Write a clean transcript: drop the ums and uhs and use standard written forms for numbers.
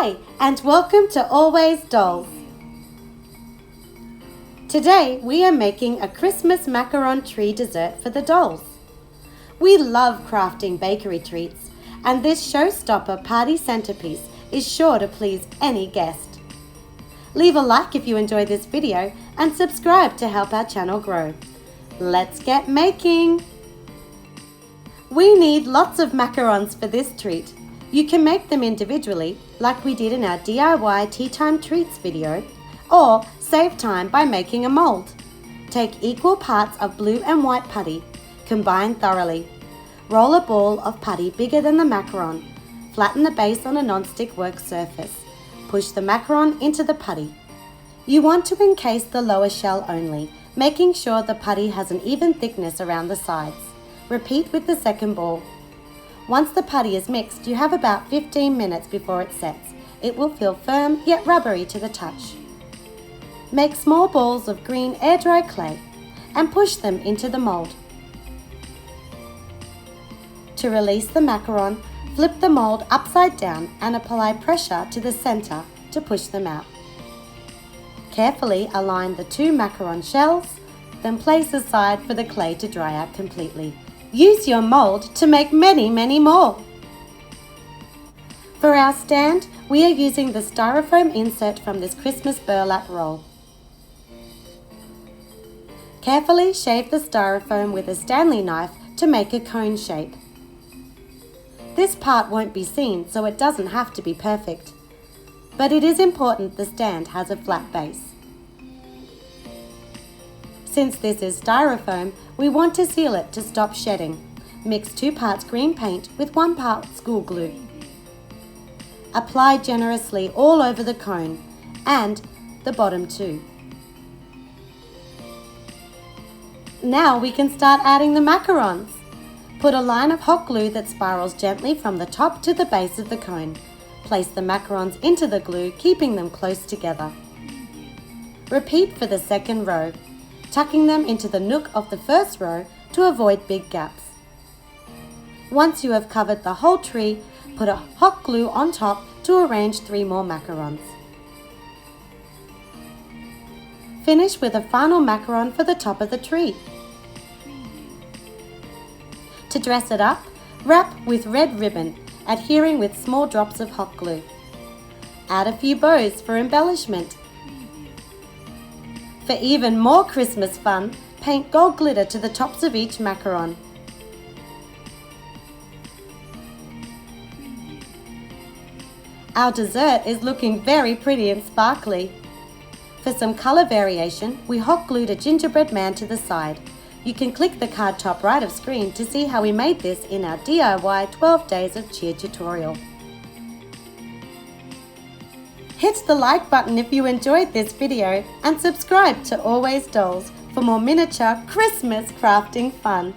Hi, and welcome to Always Dolls. Today we are making a Christmas macaron tree dessert for the dolls. We love crafting bakery treats, and this showstopper party centerpiece is sure to please any guest. Leave a like if you enjoy this video and subscribe to help our channel grow. Let's get making! We need lots of macarons for this treat. You can make them individually, like we did in our DIY Tea Time Treats video, or save time by making a mold. Take equal parts of blue and white putty, combine thoroughly. Roll a ball of putty bigger than the macaron. Flatten the base on a non-stick work surface. Push the macaron into the putty. You want to encase the lower shell only, making sure the putty has an even thickness around the sides. Repeat with the second ball. Once the putty is mixed, you have about 15 minutes before it sets. It will feel firm yet rubbery to the touch. Make small balls of green air-dry clay and push them into the mold. To release the macaron, flip the mold upside down and apply pressure to the center to push them out. Carefully align the two macaron shells, then place aside for the clay to dry out completely. Use your mold to make many more. For our stand, we are using the styrofoam insert from this Christmas burlap roll. Carefully shave the styrofoam with a Stanley knife to make a cone shape. This part won't be seen, so it doesn't have to be perfect. But it is important the stand has a flat base. Since this is styrofoam, we want to seal it to stop shedding. Mix 2 parts green paint with 1 part school glue. Apply generously all over the cone and the bottom too. Now we can start adding the macarons. Put a line of hot glue that spirals gently from the top to the base of the cone. Place the macarons into the glue, keeping them close together. Repeat for the second row, tucking them into the nook of the first row to avoid big gaps. Once you have covered the whole tree, put a hot glue on top to arrange 3 more macarons. Finish with a final macaron for the top of the tree. To dress it up, wrap with red ribbon, adhering with small drops of hot glue. Add a few bows for embellishment. For even more Christmas fun, paint gold glitter to the tops of each macaron. Our dessert is looking very pretty and sparkly. For some colour variation, we hot glued a gingerbread man to the side. You can click the card top right of screen to see how we made this in our DIY 12 Days of Cheer tutorial. Hit the like button if you enjoyed this video and subscribe to Always Dolls for more miniature Christmas crafting fun.